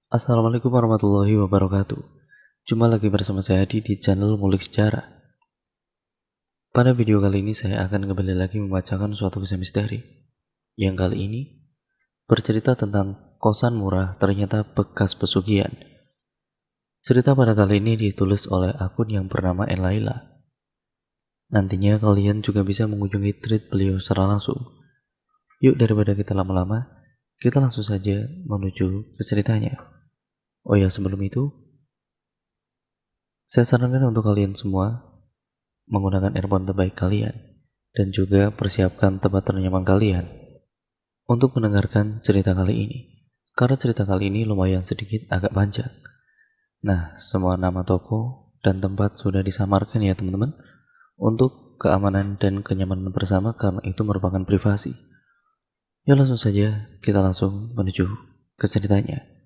Assalamualaikum warahmatullahi wabarakatuh. Jumpa lagi bersama saya di channel Ngulik Sejarah. Pada video kali ini saya akan kembali lagi membacakan suatu kisah misteri. Yang kali ini bercerita tentang kosan murah ternyata bekas pesugihan. Cerita pada kali ini ditulis oleh akun yang bernama Elaila. Nantinya kalian juga bisa mengunjungi tweet beliau secara langsung. Yuk daripada kita lama-lama, kita langsung saja menuju ke ceritanya. Oh ya, sebelum itu, saya sarankan untuk kalian semua menggunakan earphone terbaik kalian dan juga persiapkan tempat ternyaman kalian untuk mendengarkan cerita kali ini. Karena cerita kali ini lumayan sedikit agak panjang. Nah, semua nama toko dan tempat sudah disamarkan ya teman-teman, untuk keamanan dan kenyamanan bersama karena itu merupakan privasi. Ya langsung saja kita langsung menuju ke ceritanya.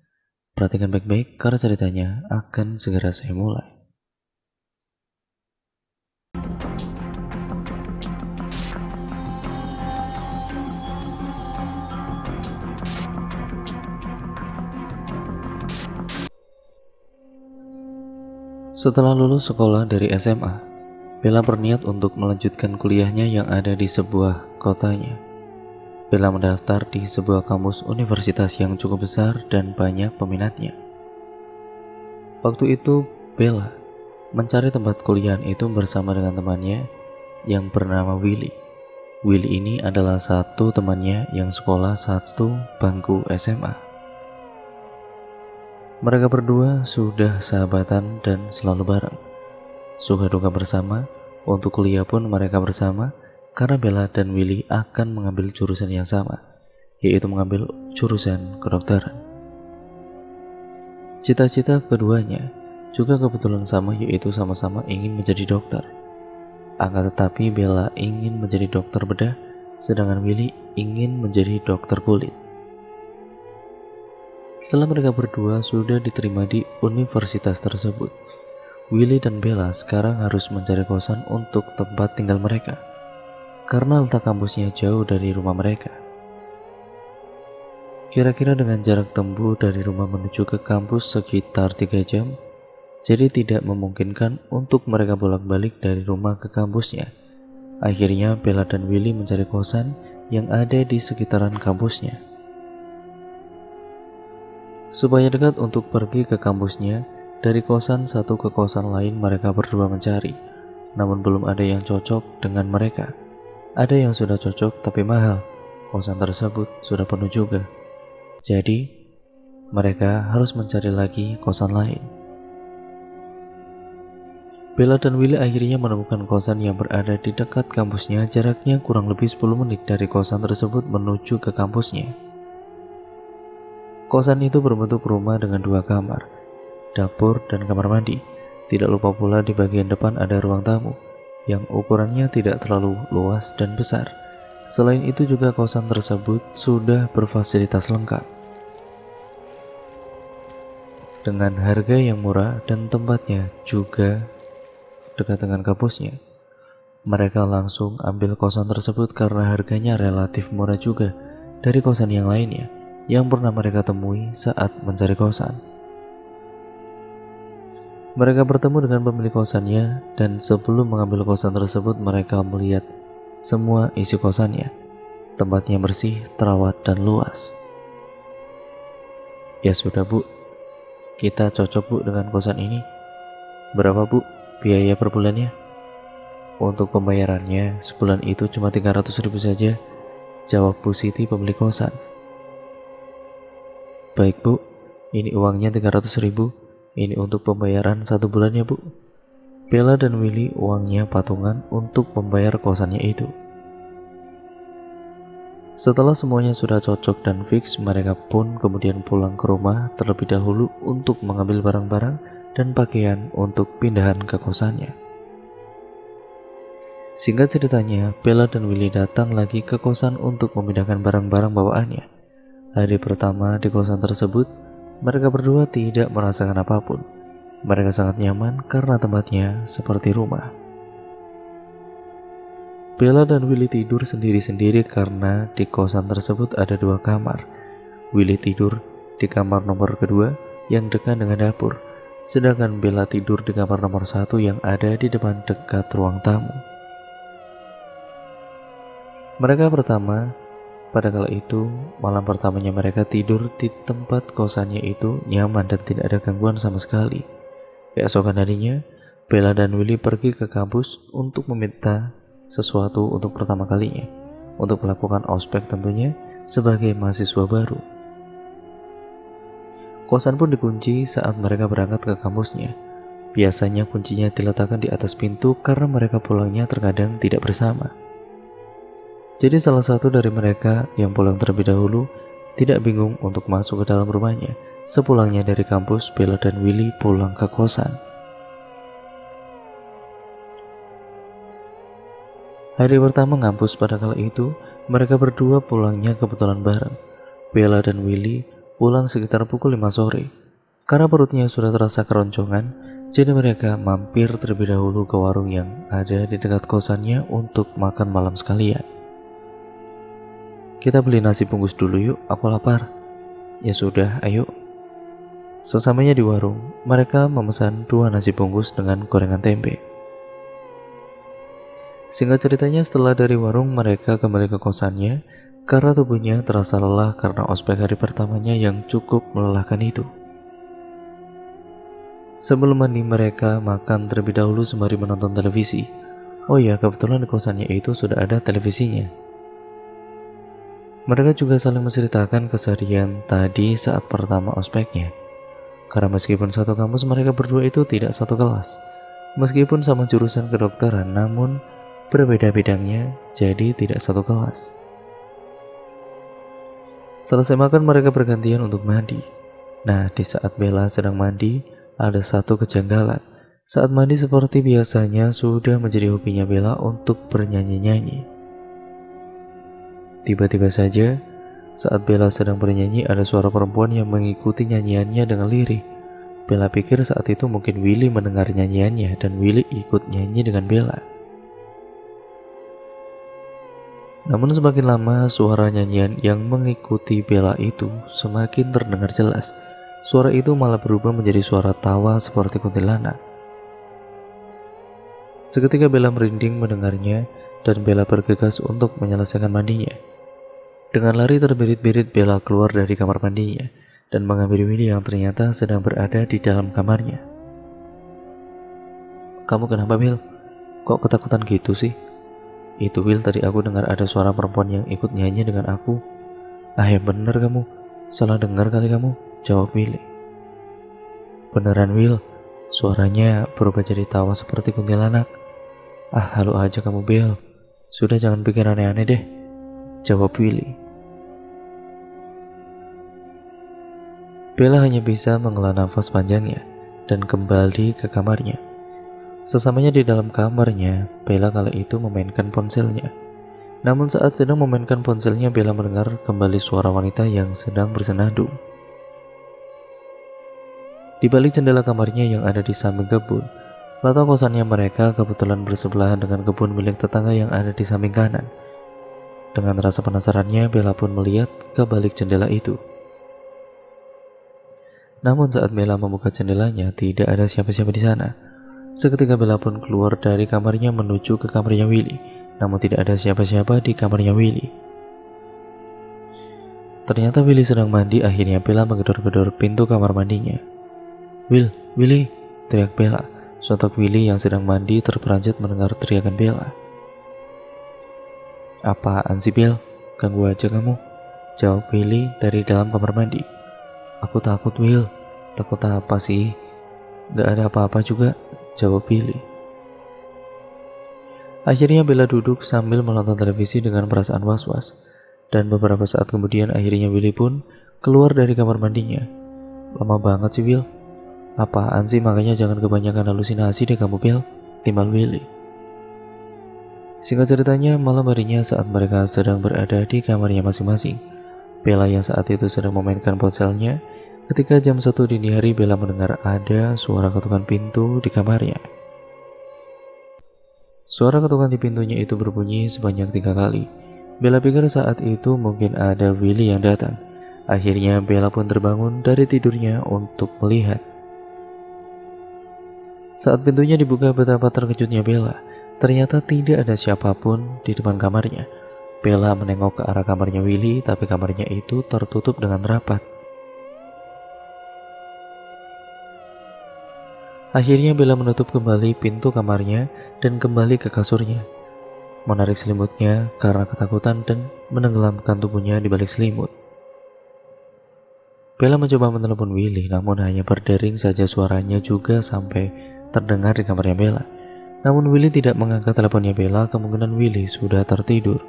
Perhatikan baik-baik karena ceritanya akan segera saya mulai. Setelah lulus sekolah dari SMA, Bella berniat untuk melanjutkan kuliahnya yang ada di sebuah kotanya. Bella mendaftar di sebuah kampus universitas yang cukup besar dan banyak peminatnya. Waktu itu, Bella mencari tempat kuliah itu bersama dengan temannya yang bernama Willy. Willy ini adalah satu temannya yang sekolah satu bangku SMA. Mereka berdua sudah sahabatan dan selalu bareng. Suka duka bersama, untuk kuliah pun mereka bersama karena Bella dan Willy akan mengambil jurusan yang sama, yaitu mengambil jurusan kedokteran. Cita-cita keduanya juga kebetulan sama, yaitu sama-sama ingin menjadi dokter. Akan tetapi Bella ingin menjadi dokter bedah, sedangkan Willy ingin menjadi dokter kulit. Setelah mereka berdua sudah diterima di universitas tersebut, Willy dan Bella sekarang harus mencari kosan untuk tempat tinggal mereka, karena letak kampusnya jauh dari rumah mereka. Kira-kira dengan jarak tempuh dari rumah menuju ke kampus sekitar 3 jam, jadi tidak memungkinkan untuk mereka bolak-balik dari rumah ke kampusnya. Akhirnya Bella dan Willy mencari kosan yang ada di sekitaran kampusnya. Supaya dekat untuk pergi ke kampusnya, dari kosan satu ke kosan lain mereka berdua mencari, namun belum ada yang cocok dengan mereka. Ada yang sudah cocok tapi mahal, kosan tersebut sudah penuh juga. Jadi, mereka harus mencari lagi kosan lain. Bella dan Willy akhirnya menemukan kosan yang berada di dekat kampusnya, jaraknya kurang lebih 10 menit dari kosan tersebut menuju ke kampusnya. Kosan itu berbentuk rumah dengan 2 kamar, dapur dan kamar mandi. Tidak lupa pula di bagian depan ada ruang tamu yang ukurannya tidak terlalu luas dan besar. Selain itu juga kosan tersebut sudah berfasilitas lengkap dengan harga yang murah dan tempatnya juga dekat dengan kampusnya. Mereka langsung ambil kosan tersebut karena harganya relatif murah juga dari kosan yang lainnya yang pernah mereka temui saat mencari kosan. Mereka bertemu dengan pemilik kosannya dan sebelum mengambil kosan tersebut mereka melihat semua isi kosannya. Tempatnya bersih, terawat, dan luas. Ya sudah bu, kita cocok bu dengan kosan ini. Berapa bu biaya per bulannya? Untuk pembayarannya sebulan itu cuma 300.000 saja, jawab Bu Siti pemilik kosan. Baik bu, ini uangnya 300.000. Ini untuk pembayaran 1 bulannya bu. Bella dan Willy uangnya patungan untuk membayar kosannya itu. Setelah semuanya sudah cocok dan fix, mereka pun kemudian pulang ke rumah terlebih dahulu untuk mengambil barang-barang dan pakaian untuk pindahan ke kosannya. Singkat ceritanya, Bella dan Willy datang lagi ke kosan untuk memindahkan barang-barang bawaannya. Hari pertama di kosan tersebut, mereka berdua tidak merasakan apapun. Mereka sangat nyaman karena tempatnya seperti rumah. Bella dan Willy tidur sendiri-sendiri karena di kosan tersebut ada 2 kamar. Willy tidur di kamar nomor kedua, yang dekat dengan dapur, sedangkan Bella tidur di kamar nomor 1 yang ada di depan dekat ruang tamu. Pada kala itu, malam pertamanya mereka tidur di tempat kosannya itu nyaman dan tidak ada gangguan sama sekali. Keesokan harinya, Bella dan Willy pergi ke kampus untuk meminta sesuatu untuk pertama kalinya, untuk melakukan ospek tentunya sebagai mahasiswa baru. Kosan pun dikunci saat mereka berangkat ke kampusnya. Biasanya kuncinya diletakkan di atas pintu karena mereka pulangnya terkadang tidak bersama. Jadi salah satu dari mereka yang pulang terlebih dahulu tidak bingung untuk masuk ke dalam rumahnya. Sepulangnya dari kampus, Bella dan Willy pulang ke kosan. Hari pertama ngampus pada kala itu, mereka berdua pulangnya kebetulan bareng. Bella dan Willy pulang sekitar pukul 5 sore. Karena perutnya sudah terasa keroncongan, jadi mereka mampir terlebih dahulu ke warung yang ada di dekat kosannya untuk makan malam sekalian. Kita beli nasi bungkus dulu yuk, aku lapar. Ya sudah, ayo. Sesamanya di warung, mereka memesan 2 nasi bungkus dengan gorengan tempe. Singkat ceritanya, setelah dari warung mereka kembali ke kosannya karena tubuhnya terasa lelah karena ospek hari pertamanya yang cukup melelahkan itu. Sebelum mandi mereka makan terlebih dahulu sembari menonton televisi. Oh ya, kebetulan di kosannya itu sudah ada televisinya. Mereka juga saling menceritakan keseharian tadi saat pertama ospeknya. Karena meskipun satu kampus, mereka berdua itu tidak satu kelas. Meskipun sama jurusan kedokteran, namun berbeda bidangnya, jadi tidak satu kelas. Selesai makan, mereka bergantian untuk mandi. Nah, di saat Bella sedang mandi, ada satu kejanggalan. Saat mandi seperti biasanya sudah menjadi hobinya Bella untuk bernyanyi-nyanyi. Tiba-tiba saja, saat Bella sedang bernyanyi, ada suara perempuan yang mengikuti nyanyiannya dengan lirih. Bella pikir saat itu mungkin Willy mendengar nyanyiannya dan Willy ikut nyanyi dengan Bella. Namun semakin lama, suara nyanyian yang mengikuti Bella itu semakin terdengar jelas. Suara itu malah berubah menjadi suara tawa seperti kuntilanak. Seketika Bella merinding mendengarnya dan Bella bergegas untuk menyelesaikan mandinya. Dengan lari terbirit-birit, Bella keluar dari kamar mandinya dan mengambil Willy yang ternyata sedang berada di dalam kamarnya. Kamu kenapa, Bill? Kok ketakutan gitu sih? Itu Will, tadi aku dengar ada suara perempuan yang ikut nyanyi dengan aku. Ah ya bener kamu, salah dengar kali kamu, jawab Willy. Beneran Will, suaranya berubah jadi tawa seperti kuntilanak. Ah halu aja kamu Bill, sudah jangan pikir aneh-aneh deh, jawab Willy. Bella hanya bisa menghela nafas panjangnya dan kembali ke kamarnya. Sesamanya di dalam kamarnya, Bella kala itu memainkan ponselnya. Namun saat sedang memainkan ponselnya, Bella mendengar kembali suara wanita yang sedang bersenandung. Di balik jendela kamarnya yang ada di samping kebun, letak kosannya mereka kebetulan bersebelahan dengan kebun milik tetangga yang ada di samping kanan. Dengan rasa penasarannya, Bella pun melihat ke balik jendela itu. Namun saat Bella membuka jendelanya, tidak ada siapa-siapa di sana. Seketika Bella pun keluar dari kamarnya menuju ke kamarnya Willy, namun tidak ada siapa-siapa di kamarnya Willy. Ternyata Willy sedang mandi. Akhirnya Bella menggedor-gedor pintu kamar mandinya. Willy, teriak Bella. Sontak Willy yang sedang mandi terperanjat mendengar teriakan Bella. Apaan sih Bel? Ganggu aja kamu, jawab Willy dari dalam kamar mandi. Aku takut Will. Takut apa sih? Gak ada apa-apa juga, jawab Willy. Akhirnya Bella duduk sambil menonton televisi dengan perasaan was-was. Dan beberapa saat kemudian akhirnya Willy pun keluar dari kamar mandinya. Lama banget sih Will. Apaan sih, makanya jangan kebanyakan halusinasi deh kamu Bel, timbal Willy. Singkat ceritanya, malam harinya saat mereka sedang berada di kamarnya masing-masing, Bella yang saat itu sedang memainkan ponselnya. Ketika jam 1 dini hari, Bella mendengar ada suara ketukan pintu di kamarnya. Suara ketukan di pintunya itu berbunyi sebanyak 3 kali. Bella pikir saat itu mungkin ada Willy yang datang. Akhirnya Bella pun terbangun dari tidurnya untuk melihat. Saat pintunya dibuka, betapa terkejutnya Bella. Ternyata tidak ada siapapun di depan kamarnya. Bella menengok ke arah kamarnya Willy, tapi kamarnya itu tertutup dengan rapat. Akhirnya Bella menutup kembali pintu kamarnya dan kembali ke kasurnya, menarik selimutnya karena ketakutan dan menenggelamkan tubuhnya di balik selimut. Bella mencoba menelepon Willy, namun hanya berdering saja, suaranya juga sampai terdengar di kamarnya Bella. Namun Willy tidak mengangkat teleponnya Bella, kemungkinan Willy sudah tertidur.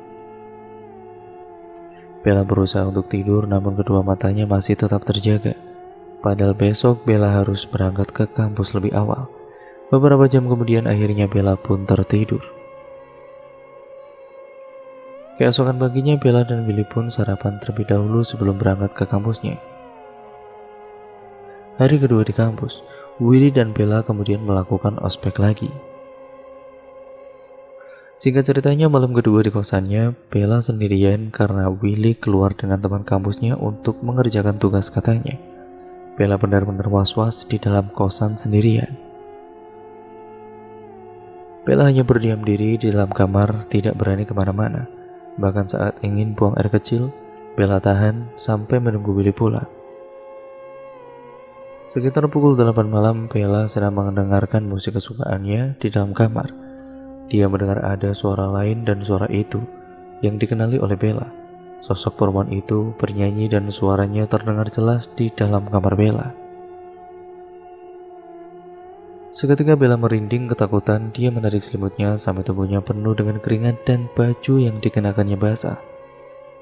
Bella berusaha untuk tidur, namun kedua matanya masih tetap terjaga. Padahal besok Bella harus berangkat ke kampus lebih awal. Beberapa jam kemudian akhirnya Bella pun tertidur. Keesokan paginya Bella dan Willy pun sarapan terlebih dahulu sebelum berangkat ke kampusnya. Hari kedua di kampus, Willy dan Bella kemudian melakukan ospek lagi. Singkat ceritanya, malam kedua di kosannya, Bella sendirian karena Willy keluar dengan teman kampusnya untuk mengerjakan tugas katanya. Bella benar-benar was-was di dalam kosan sendirian. Bella hanya berdiam diri di dalam kamar, tidak berani kemana-mana. Bahkan saat ingin buang air kecil, Bella tahan sampai menunggu Willy pulang. Sekitar pukul 8 malam, Bella sedang mendengarkan musik kesukaannya di dalam kamar. Dia mendengar ada suara lain dan suara itu yang dikenali oleh Bella. Sosok perempuan itu bernyanyi dan suaranya terdengar jelas di dalam kamar Bella. Seketika Bella merinding ketakutan, dia menarik selimutnya sampai tubuhnya penuh dengan keringat dan baju yang dikenakannya basah.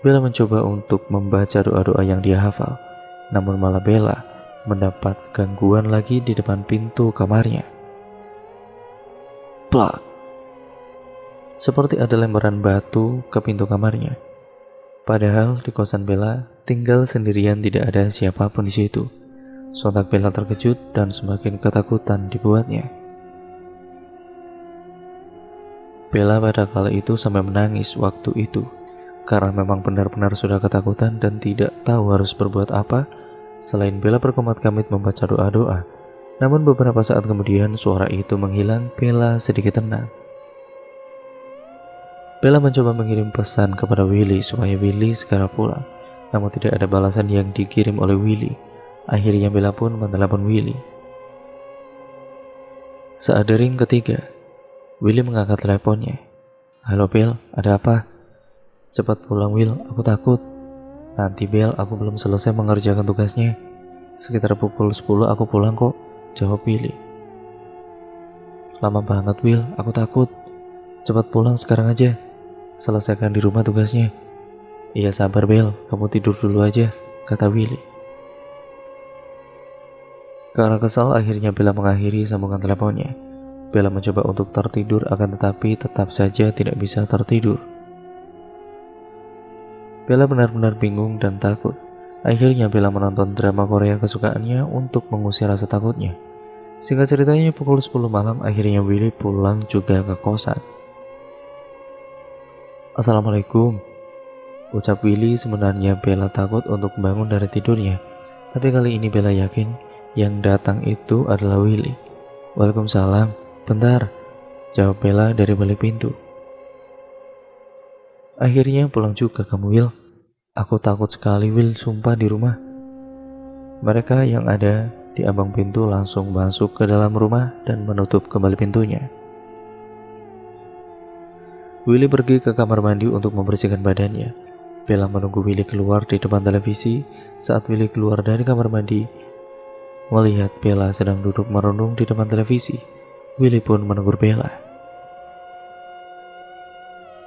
Bella mencoba untuk membaca doa-doa yang dia hafal, namun malah Bella mendapat gangguan lagi di depan pintu kamarnya. Plak! Seperti ada lembaran batu ke pintu kamarnya. Padahal di kosan Bella tinggal sendirian, tidak ada siapapun di situ. Sontak Bella terkejut dan semakin ketakutan dibuatnya. Bella pada kala itu sampai menangis waktu itu, karena memang benar-benar sudah ketakutan dan tidak tahu harus berbuat apa. Selain Bella berkomat-kamit membaca doa-doa, namun beberapa saat kemudian suara itu menghilang. Bella sedikit tenang. Bella mencoba mengirim pesan kepada Willy supaya Willy segera pulang, namun tidak ada balasan yang dikirim oleh Willy. Akhirnya Bella pun menelepon Willy. Saat dering ketiga, Willy mengangkat teleponnya. Halo Bel, ada apa? Cepat pulang Will, aku takut. Nanti Bel, aku belum selesai mengerjakan tugasnya. Sekitar pukul 10 aku pulang kok, jawab Willy. Lama banget Will, aku takut. Cepat pulang sekarang aja. Selesaikan di rumah tugasnya. Iya sabar Bel, kamu tidur dulu aja, kata Willy. Karena kesal, akhirnya Bella mengakhiri sambungan teleponnya. Bella mencoba untuk tertidur, akan tetapi tetap saja tidak bisa tertidur. Bella benar-benar bingung dan takut. Akhirnya Bella menonton drama Korea kesukaannya untuk mengusir rasa takutnya. Singkat ceritanya, pukul 10 malam akhirnya Willy pulang juga ke kosan. Assalamualaikum, ucap Willy. Sebenarnya Bella takut untuk bangun dari tidurnya, tapi kali ini Bella yakin yang datang itu adalah Willy. Waalaikumsalam, bentar, jawab Bella dari balik pintu. Akhirnya pulang juga kamu Will. Aku takut sekali Will, sumpah di rumah. Mereka yang ada di ambang pintu langsung masuk ke dalam rumah dan menutup kembali pintunya. Willy pergi ke kamar mandi untuk membersihkan badannya. Bella menunggu Willy keluar di depan televisi. Saat Willy keluar dari kamar mandi, melihat Bella sedang duduk merenung di depan televisi, Willy pun menegur Bella.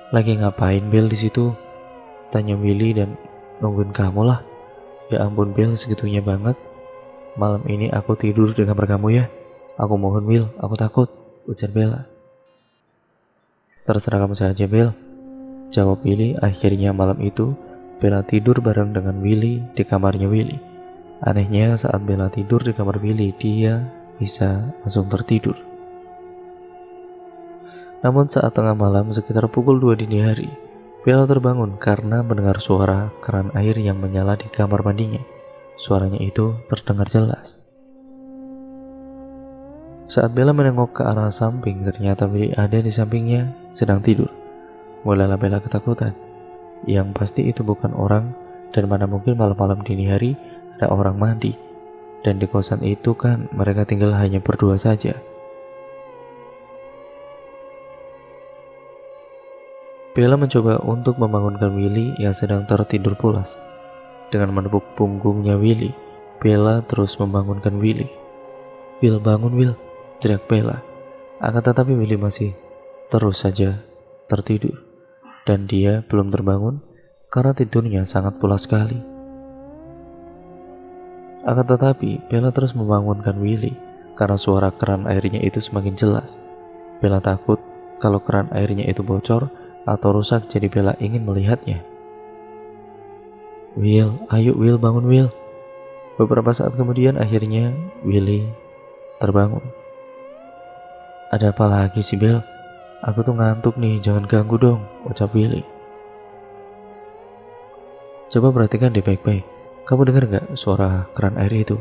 Lagi ngapain Bel di situ? Tanya Willy. Dan nungguin kamu lah. Ya ampun Bel, segitunya banget. Malam ini aku tidur di kamar kamu ya. Aku mohon Will, aku takut, ujar Bella. Terserah kamu saja Bel, jawab Willy. Akhirnya malam itu Bella tidur bareng dengan Willy di kamarnya Willy. Anehnya saat Bella tidur di kamar Willy, dia bisa langsung tertidur. Namun saat tengah malam sekitar pukul 2 dini hari, Bella terbangun karena mendengar suara keran air yang menyala di kamar mandinya. Suaranya itu terdengar jelas. Saat Bella menengok ke arah samping, ternyata Willy ada di sampingnya sedang tidur. Mulailah Bella ketakutan. Yang pasti itu bukan orang, dan mana mungkin malam-malam dini hari ada orang mandi. Dan di kosan itu kan mereka tinggal hanya berdua saja. Bella mencoba untuk membangunkan Willy yang sedang tertidur pulas. Dengan menepuk punggungnya Willy, Bella terus membangunkan Willy. "Will, bangun Will," teriak Bella. Akan tetapi Willy masih terus saja tertidur. Dan dia belum terbangun karena tidurnya sangat pulas sekali. Akan tetapi Bella terus membangunkan Willy karena suara keran airnya itu semakin jelas. Bella takut kalau keran airnya itu bocor atau rusak, jadi Bella ingin melihatnya. "Will, ayo Will, bangun Will." Beberapa saat kemudian akhirnya Willy terbangun. "Ada apa lagi sih Bel? Aku tuh ngantuk nih, jangan ganggu dong," ucap Willy. "Coba perhatikan deh baik-baik. Kamu dengar gak suara keran air itu?"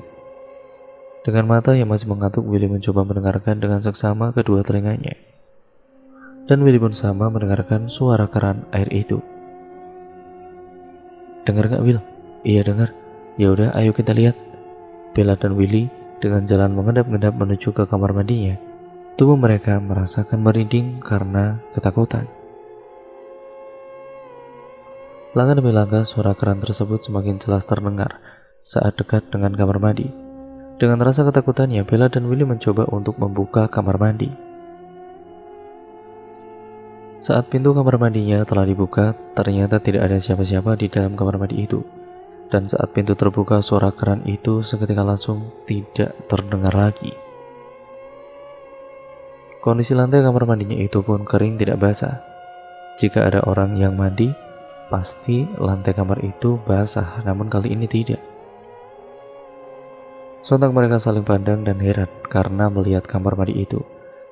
Dengan mata yang masih mengantuk, Willy mencoba mendengarkan dengan seksama kedua telinganya. Dan Willy pun sama mendengarkan suara keran air itu. "Dengar gak Will?" "Iya dengar." "Ya udah, ayo kita lihat." Bella dan Willy dengan jalan mengendap-endap menuju ke kamar mandinya. Tubuh mereka merasakan merinding karena ketakutan. Langkah demi langkah suara keran tersebut semakin jelas terdengar saat dekat dengan kamar mandi. Dengan rasa ketakutannya, Bella dan Willy mencoba untuk membuka kamar mandi. Saat pintu kamar mandinya telah dibuka, ternyata tidak ada siapa-siapa di dalam kamar mandi itu. Dan saat pintu terbuka, suara keran itu seketika langsung tidak terdengar lagi. Kondisi lantai kamar mandinya itu pun kering, tidak basah. Jika ada orang yang mandi, pasti lantai kamar itu basah, namun kali ini tidak. Sontak mereka saling pandang dan heran karena melihat kamar mandi itu.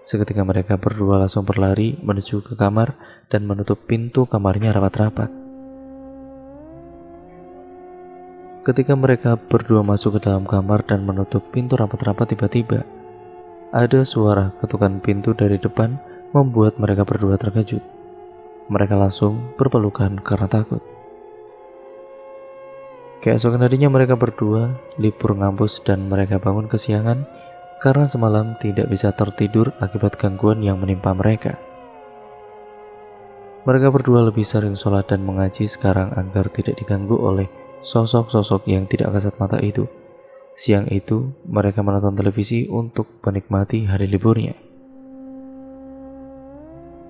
Seketika mereka berdua langsung berlari menuju ke kamar dan menutup pintu kamarnya rapat-rapat. Ketika mereka berdua masuk ke dalam kamar dan menutup pintu rapat-rapat, tiba-tiba ada suara ketukan pintu dari depan membuat mereka berdua terkejut. Mereka langsung berpelukan karena takut. Keesokan harinya mereka berdua libur ngampus dan mereka bangun kesiangan karena semalam tidak bisa tertidur akibat gangguan yang menimpa mereka. Mereka berdua lebih sering sholat dan mengaji sekarang agar tidak diganggu oleh sosok-sosok yang tidak kasat mata itu. Siang itu mereka menonton televisi untuk menikmati hari liburnya.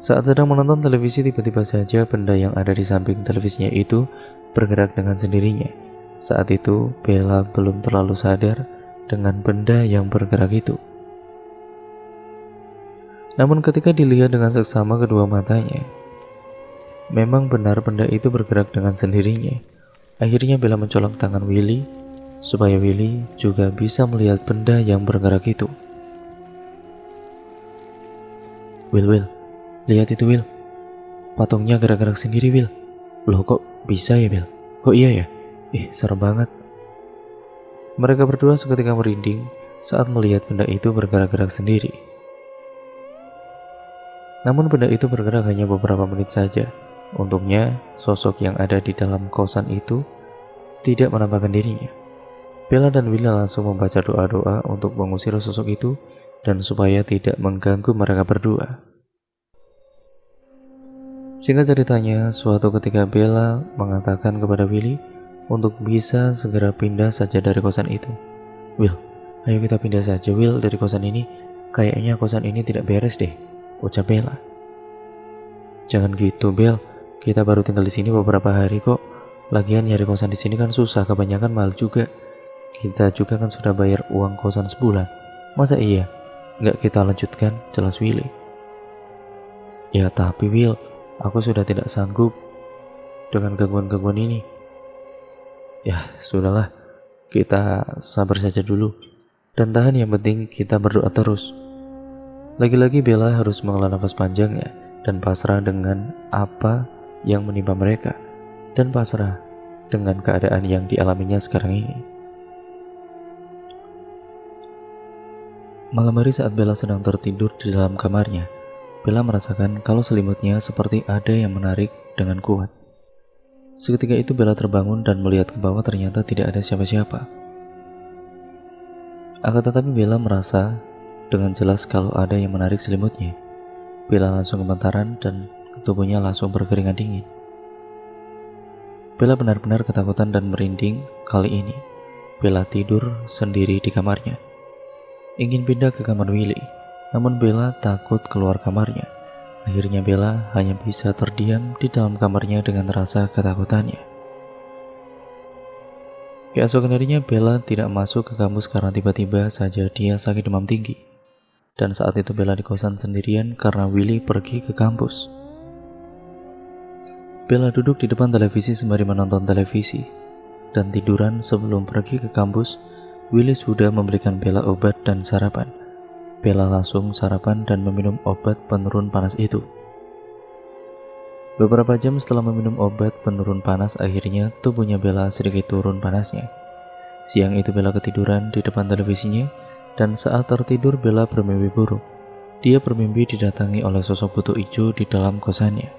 Saat sedang menonton televisi, tiba-tiba saja benda yang ada di samping televisinya itu bergerak dengan sendirinya. Saat itu Bella belum terlalu sadar dengan benda yang bergerak itu. Namun ketika dilihat dengan seksama kedua matanya, memang benar benda itu bergerak dengan sendirinya. Akhirnya Bella mencolok tangan Willy supaya Willy juga bisa melihat benda yang bergerak itu. Will, lihat itu Will. Patungnya gerak-gerak sendiri Will. Loh kok bisa ya Will? Oh iya ya? Serem banget. Mereka berdua seketika merinding saat melihat benda itu bergerak-gerak sendiri. Namun benda itu bergerak hanya beberapa menit saja. Untungnya sosok yang ada di dalam kosan itu tidak menampakkan dirinya. Bella dan Willy langsung membaca doa-doa untuk mengusir sosok itu dan supaya tidak mengganggu mereka berdua. Singkat ceritanya, suatu ketika Bella mengatakan kepada Willy untuk bisa segera pindah saja dari kosan itu. "Will, ayo kita pindah saja Will dari kosan ini. Kayaknya kosan ini tidak beres deh," ucap Bella. "Jangan gitu Bel, kita baru tinggal di sini beberapa hari kok. Lagian nyari kosan di sini kan susah, kebanyakan mahal juga. Kita juga kan sudah bayar uang kosan sebulan. Masa iya nggak kita lanjutkan?" jelas Willy. "Ya tapi Will, aku sudah tidak sanggup dengan gangguan-gangguan ini." "Ya sudahlah, kita sabar saja dulu dan tahan, yang penting kita berdoa terus." Lagi-lagi Bella harus menghela nafas panjang dan pasrah dengan apa yang menimpa mereka dan pasrah dengan keadaan yang dialaminya sekarang ini. Malam hari saat Bella sedang tertidur di dalam kamarnya, Bella merasakan kalau selimutnya seperti ada yang menarik dengan kuat. Seketika itu Bella terbangun dan melihat ke bawah, ternyata tidak ada siapa-siapa. Akan tetapi Bella merasa dengan jelas kalau ada yang menarik selimutnya. Bella langsung gemetaran dan tubuhnya langsung berkeringat dingin. Bella benar-benar ketakutan dan merinding. Kali ini Bella tidur sendiri di kamarnya. Ingin pindah ke kamar Willy, namun Bella takut keluar kamarnya. Akhirnya Bella hanya bisa terdiam di dalam kamarnya dengan rasa ketakutannya. Keesokan harinya Bella tidak masuk ke kampus karena tiba-tiba saja dia sakit demam tinggi. Dan saat itu Bella di kosan sendirian karena Willy pergi ke kampus. Bella duduk di depan televisi sembari menonton televisi dan tiduran. Sebelum pergi ke kampus, Willy sudah memberikan Bella obat dan sarapan. Bella langsung sarapan dan meminum obat penurun panas itu. Beberapa jam setelah meminum obat penurun panas, akhirnya tubuhnya Bella sedikit turun panasnya. Siang itu Bella ketiduran di depan televisinya, dan saat tertidur Bella bermimpi buruk. Dia bermimpi didatangi oleh sosok butuh hijau di dalam kosannya.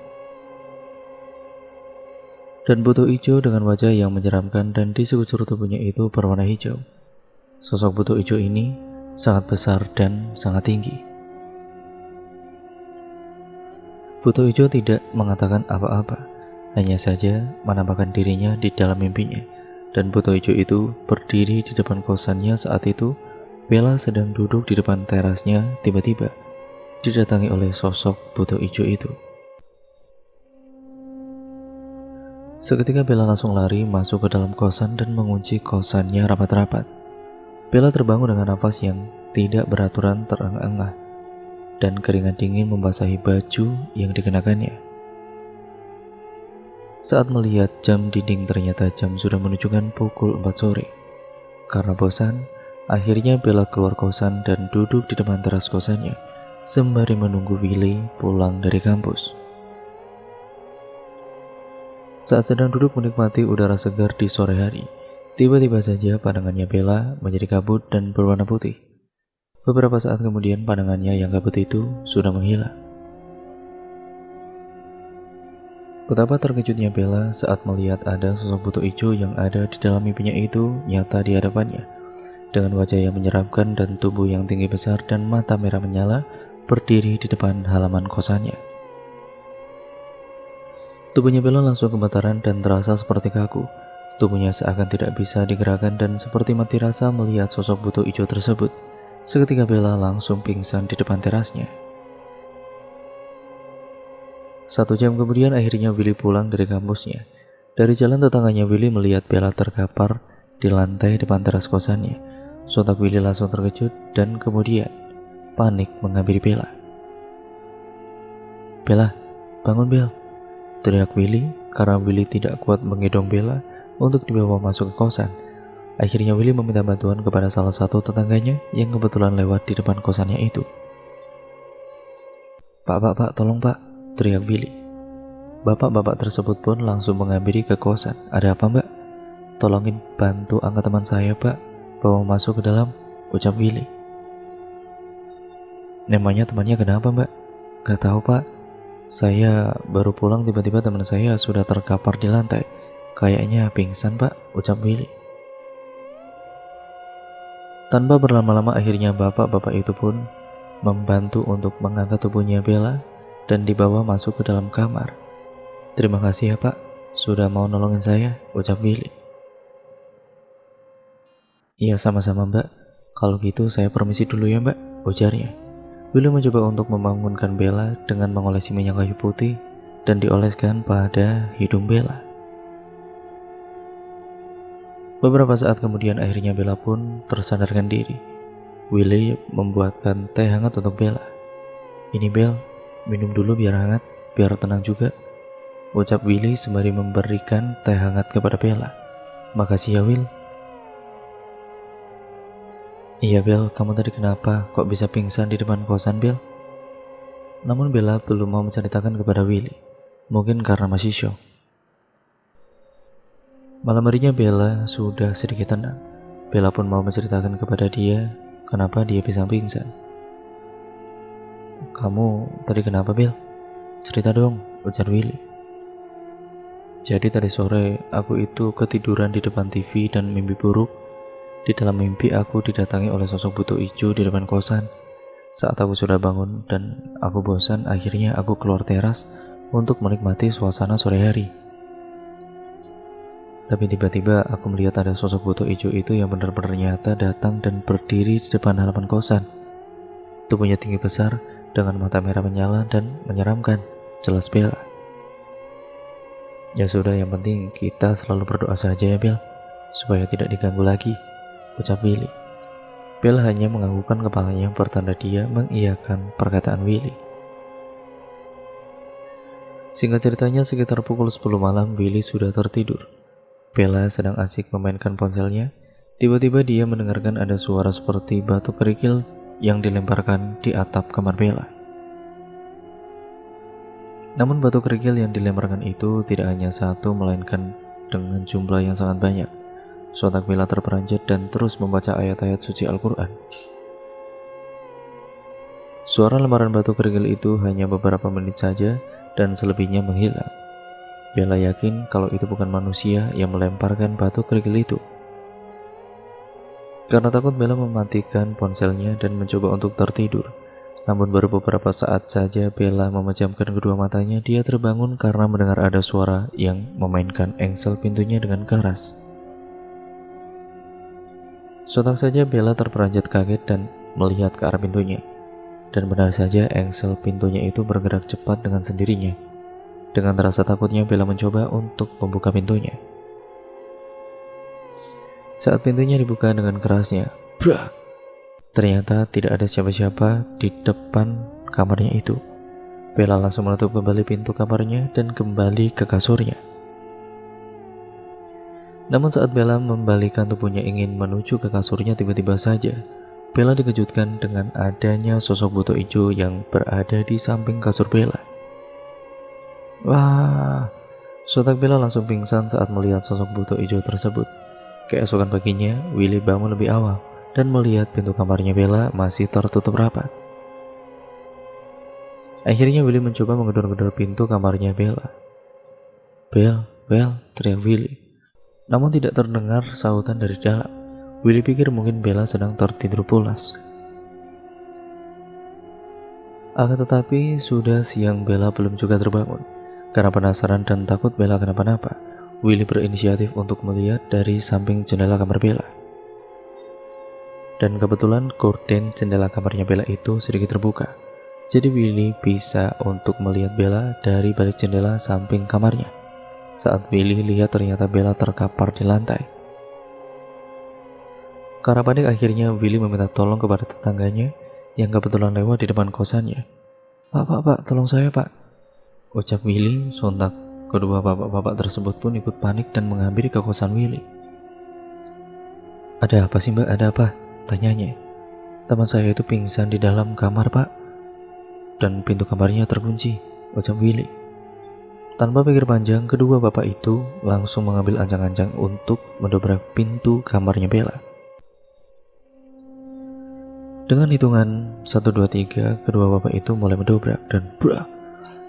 Dan butuh hijau dengan wajah yang menyeramkan dan di sekujur tubuhnya itu berwarna hijau. Sosok butuh hijau ini sangat besar dan sangat tinggi. Butuh hijau tidak mengatakan apa-apa, hanya saja menampakkan dirinya di dalam mimpinya. Dan butuh hijau itu berdiri di depan kosannya. Saat itu Bella sedang duduk di depan terasnya, tiba-tiba didatangi oleh sosok butuh hijau itu. Seketika Bella langsung lari masuk ke dalam kosan dan mengunci kosannya rapat-rapat. Bella terbangun dengan nafas yang tidak beraturan terengah-engah dan keringat dingin membasahi baju yang dikenakannya. Saat melihat jam dinding, ternyata jam sudah menunjukkan pukul 4 sore. Karena bosan, akhirnya Bella keluar kosan dan duduk di depan teras kosannya sembari menunggu Willy pulang dari kampus. Saat sedang duduk menikmati udara segar di sore hari, tiba-tiba saja pandangannya Bella menjadi kabut dan berwarna putih. Beberapa saat kemudian pandangannya yang kabut itu sudah menghilang. Betapa terkejutnya Bella saat melihat ada sosok butuh hijau yang ada di dalam mimpinya itu nyata di hadapannya. Dengan wajah yang menyeramkan dan tubuh yang tinggi besar dan mata merah menyala, berdiri di depan halaman kosannya. Tubuhnya Bella langsung gemetaran dan terasa seperti kaku. Tubuhnya seakan tidak bisa digerakkan dan seperti mati rasa melihat sosok butuh hijau tersebut. Seketika Bella langsung pingsan di depan terasnya. 1 jam kemudian akhirnya Willy pulang dari kampusnya. Dari jalan tetangganya Willy melihat Bella terkapar di lantai depan teras kosannya. Sontak Willy langsung terkejut dan kemudian panik menghampiri Bella. "Bella, bangun Bel!" teriak Willy karena Willy tidak kuat menggendong Bella untuk dibawa masuk ke kosan. Akhirnya Willy meminta bantuan kepada salah satu tetangganya yang kebetulan lewat di depan kosannya itu. Pak, tolong Pak!" teriak Willy. Bapak-bapak tersebut pun langsung menghampiri ke kosan. "Ada apa Mbak?" "Tolongin bantu angkat teman saya Pak, bawa masuk ke dalam," ucap Willy. "Memangnya temannya kenapa Mbak?" "Gak tahu Pak, saya baru pulang tiba-tiba teman saya sudah terkapar di lantai. Kayaknya pingsan Pak," ucap Willy. Tanpa berlama-lama akhirnya bapak-bapak itu pun membantu untuk mengangkat tubuhnya Bella dan dibawa masuk ke dalam kamar. "Terima kasih ya Pak, sudah mau nolongin saya," ucap Willy. "Iya sama-sama Mbak, kalau gitu saya permisi dulu ya Mbak," ujarnya. Willy mencoba untuk membangunkan Bella dengan mengolesi minyak kayu putih dan dioleskan pada hidung Bella. Beberapa saat kemudian akhirnya Bella pun tersadarkan diri. Willy membuatkan teh hangat untuk Bella. "Ini Bel, minum dulu biar hangat, biar tenang juga," ucap Willy sembari memberikan teh hangat kepada Bella. "Makasih ya Will." "Iya Bel, kamu tadi kenapa kok bisa pingsan di depan kosan Bel?" Namun Bella belum mau menceritakan kepada Willy. Mungkin karena masih syok. Malam harinya Bella sudah sedikit tenang. Bella pun mau menceritakan kepada dia kenapa dia bisa pingsan. "Kamu tadi kenapa, Bel? Cerita dong," ujar Willy. "Jadi tadi sore aku itu ketiduran di depan TV dan mimpi buruk. Di dalam mimpi aku didatangi oleh sosok buto hijau di depan kosan. Saat aku sudah bangun dan aku bosan, akhirnya aku keluar teras untuk menikmati suasana sore hari. Tapi tiba-tiba aku melihat ada sosok buto hijau itu yang benar-benar nyata datang dan berdiri di depan halaman kosan. Tubuhnya tinggi besar dengan mata merah menyala dan menyeramkan," jelas Bella. "Ya sudah, yang penting kita selalu berdoa saja ya, Bel, supaya tidak diganggu lagi," ucap Willy. Bella hanya menganggukkan kepalanya pertanda dia mengiyakan perkataan Willy. Singkat ceritanya, sekitar pukul 10 malam Willy sudah tertidur. Bella sedang asik memainkan ponselnya. Tiba-tiba dia mendengarkan ada suara seperti batu kerikil yang dilemparkan di atap kamar Bella. Namun batu kerikil yang dilemparkan itu tidak hanya satu, melainkan dengan jumlah yang sangat banyak. Sontak Bella terperanjat dan terus membaca ayat-ayat suci Al-Quran. Suara lemparan batu kerikil itu hanya beberapa menit saja dan selebihnya menghilang. Bella yakin kalau itu bukan manusia yang melemparkan batu kerikil itu. Karena takut, Bella mematikan ponselnya dan mencoba untuk tertidur. Namun baru beberapa saat saja Bella memejamkan kedua matanya, dia terbangun karena mendengar ada suara yang memainkan engsel pintunya dengan keras. Sontak saja Bella terperanjat kaget dan melihat ke arah pintunya. Dan benar saja engsel pintunya itu bergerak cepat dengan sendirinya. Dengan rasa takutnya Bella mencoba untuk membuka pintunya. Saat pintunya dibuka dengan kerasnya, brak! Ternyata tidak ada siapa-siapa di depan kamarnya itu. Bella langsung menutup kembali pintu kamarnya dan kembali ke kasurnya. Namun saat Bella membalikan tubuhnya ingin menuju ke kasurnya, tiba-tiba saja Bella dikejutkan dengan adanya sosok buto hijau yang berada di samping kasur Bella. Wah, sontak Bella langsung pingsan saat melihat sosok buto hijau tersebut. Keesokan paginya, Willy bangun lebih awal dan melihat pintu kamarnya Bella masih tertutup rapat. Akhirnya Willy mencoba menggedor-gedor pintu kamarnya Bella. "Bel, Bel," teriak Willy. Namun tidak terdengar sahutan dari dalam. Willy pikir mungkin Bella sedang tertidur pulas. Akan tetapi sudah siang, Bella belum juga terbangun. Karena penasaran dan takut Bella kenapa-napa, Willy berinisiatif untuk melihat dari samping jendela kamar Bella. Dan kebetulan gorden jendela kamarnya Bella itu sedikit terbuka. Jadi Willy bisa untuk melihat Bella dari balik jendela samping kamarnya. Saat Willy lihat, ternyata Bella terkapar di lantai. Karena panik, akhirnya Willy meminta tolong kepada tetangganya yang kebetulan lewat di depan kosannya. Pak, tolong saya, Pak," ucap Willy. Sontak kedua bapak-bapak tersebut pun ikut panik dan menghampiri ke kosan Willy. "Ada apa sih, Mbak? Ada apa?" tanyanya. "Teman saya itu pingsan di dalam kamar, Pak, dan pintu kamarnya terkunci," ucap Willy. Tanpa pikir panjang, kedua bapak itu langsung mengambil ancang-ancang untuk mendobrak pintu kamarnya Bella. Dengan hitungan 1, 2, 3, kedua bapak itu mulai mendobrak dan brak!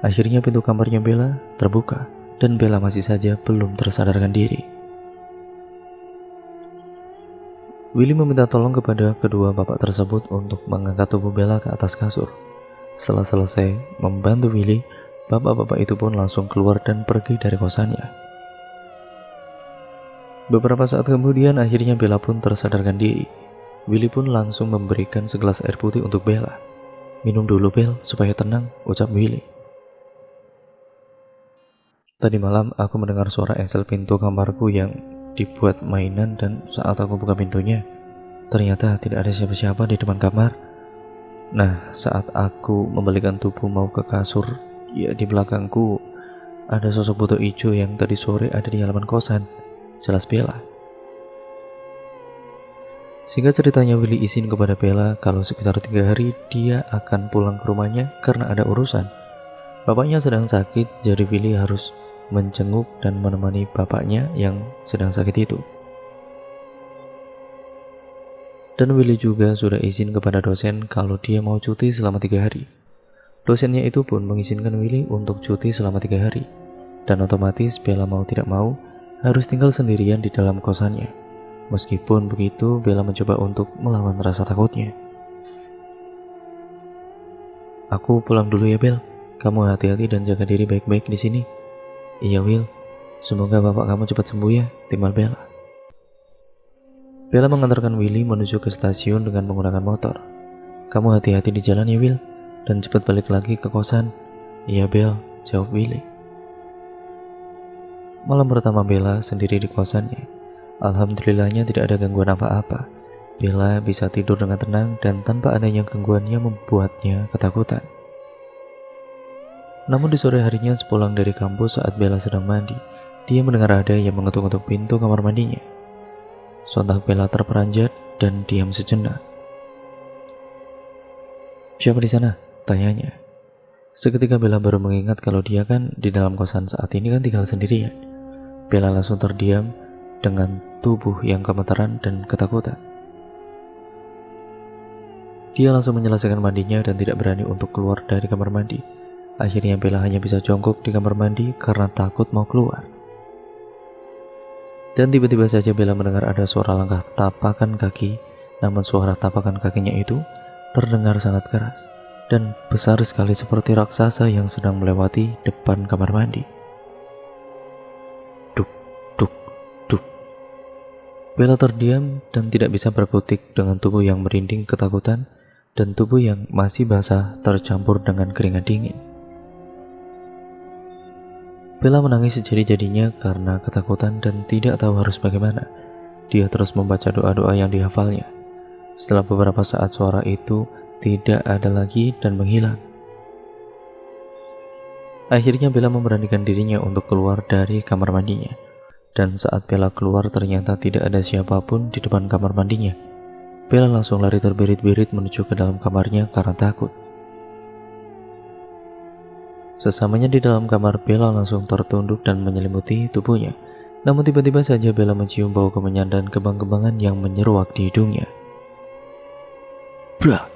Akhirnya pintu kamarnya Bella terbuka dan Bella masih saja belum tersadarkan diri. Willy meminta tolong kepada kedua bapak tersebut untuk mengangkat tubuh Bella ke atas kasur. Setelah selesai membantu Willy, bapak-bapak itu pun langsung keluar dan pergi dari kosannya. Beberapa saat kemudian akhirnya Bella pun tersadarkan diri. Willy pun langsung memberikan segelas air putih untuk Bella. "Minum dulu, Bel, supaya tenang," ucap Willy. "Tadi malam aku mendengar suara engsel pintu kamarku yang dibuat mainan dan saat aku buka pintunya, ternyata tidak ada siapa-siapa di depan kamar. Nah, saat aku membalikan tubuh mau ke kasur, ya di belakangku ada sosok buto hijau yang tadi sore ada di halaman kosan," jelas Bella. Singkat ceritanya, Willy izin kepada Bella kalau sekitar 3 hari dia akan pulang ke rumahnya karena ada urusan. Bapaknya sedang sakit, jadi Willy harus menjenguk dan menemani bapaknya yang sedang sakit itu. Dan Willy juga sudah izin kepada dosen kalau dia mau cuti selama 3 hari. Dosennya itu pun mengizinkan Willy untuk cuti selama 3 hari. Dan otomatis Bella mau tidak mau harus tinggal sendirian di dalam kosannya. Meskipun begitu, Bella mencoba untuk melawan rasa takutnya. Aku pulang dulu ya, Bel. Kamu hati-hati dan jaga diri baik-baik di sini. Iya, Will. Semoga bapak kamu cepat sembuh ya, timbal Bella. Bella mengantarkan Willy menuju ke stasiun dengan menggunakan motor. Kamu hati-hati di jalan ya, Will. Dan cepat balik lagi ke kosan. Iya, Bel, jawab Willy. Malam pertama Bella sendiri di kosannya. Alhamdulillahnya tidak ada gangguan apa-apa. Bella bisa tidur dengan tenang dan tanpa adanya gangguan yang membuatnya ketakutan. Namun di sore harinya sepulang dari kampus saat Bella sedang mandi, dia mendengar ada yang mengetuk-ngetuk pintu kamar mandinya. Sontak Bella terperanjat dan diam sejenak. Siapa di sana? Tanyanya. Seketika Bella baru mengingat kalau dia kan di dalam kosan saat ini kan tinggal sendirian. Bella langsung terdiam dengan tubuh yang gemetaran dan ketakutan. Dia langsung menyelesaikan mandinya dan tidak berani untuk keluar dari kamar mandi. Akhirnya Bella hanya bisa jongkok di kamar mandi karena takut mau keluar. Dan tiba-tiba saja Bella mendengar ada suara langkah tapakan kaki, namun suara tapakan kakinya itu terdengar sangat keras dan besar sekali seperti raksasa yang sedang melewati depan kamar mandi. Duk, duk, duk. Bella terdiam dan tidak bisa berkutik dengan tubuh yang merinding ketakutan dan tubuh yang masih basah tercampur dengan keringat dingin. Bella menangis sejadi-jadinya karena ketakutan dan tidak tahu harus bagaimana. Dia terus membaca doa-doa yang dihafalnya. Setelah beberapa saat suara itu tidak ada lagi dan menghilang. Akhirnya Bella memberanikan dirinya untuk keluar dari kamar mandinya. Dan saat Bella keluar ternyata tidak ada siapapun di depan kamar mandinya. Bella langsung lari terbirit-birit menuju ke dalam kamarnya karena takut. Sesamanya di dalam kamar, Bella langsung tertunduk dan menyelimuti tubuhnya. Namun tiba-tiba saja Bella mencium bau kemenyan dan kembang-kembangan yang menyeruak di hidungnya. Brak!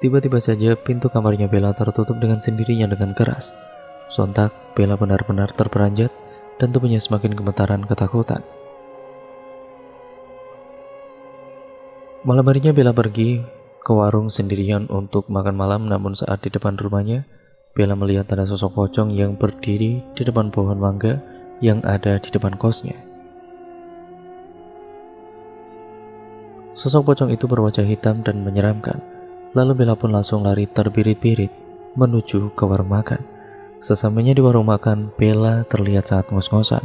Tiba-tiba saja pintu kamarnya Bella tertutup dengan sendirinya dengan keras. Sontak Bella benar-benar terperanjat dan tubuhnya semakin gemetaran ketakutan. Malam harinya Bella pergi ke warung sendirian untuk makan malam, namun saat di depan rumahnya Bella melihat ada sosok pocong yang berdiri di depan pohon mangga yang ada di depan kosnya. Sosok pocong itu berwajah hitam dan menyeramkan. Lalu Bella pun langsung lari terbirit-birit menuju ke warung makan. Sesampainya di warung makan, Bella terlihat sangat ngos-ngosan.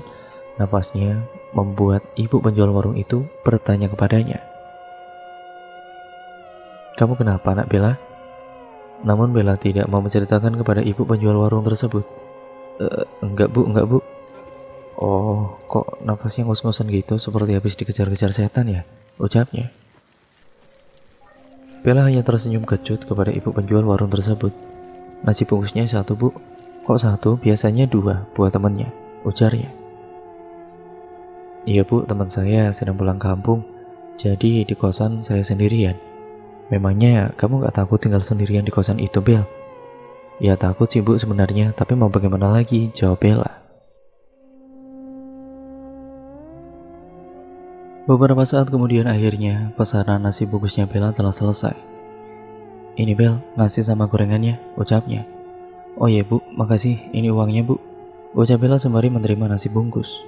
Nafasnya membuat ibu penjual warung itu bertanya kepadanya, "Kamu kenapa, anak Bella?" Namun Bella tidak mau menceritakan kepada ibu penjual warung tersebut. Enggak bu. Oh, kok nafasnya ngos-ngosan gitu seperti habis dikejar-kejar setan ya, ucapnya. Bella hanya tersenyum kecut kepada ibu penjual warung tersebut. Nasi bungkusnya 1 bu. Kok 1? Biasanya 2 buat temannya, ujarnya. Iya bu, teman saya sedang pulang kampung, jadi di kosan saya sendirian. Memangnya kamu gak takut tinggal sendirian di kosan itu, Bel? Ya takut sih bu sebenarnya, tapi mau bagaimana lagi, jawab Bella. Beberapa saat kemudian akhirnya pesanan nasi bungkusnya Bella telah selesai. Ini Bel, nasi sama gorengannya, ucapnya. Oh iya bu, makasih, ini uangnya bu, ucap Bella sembari menerima nasi bungkus.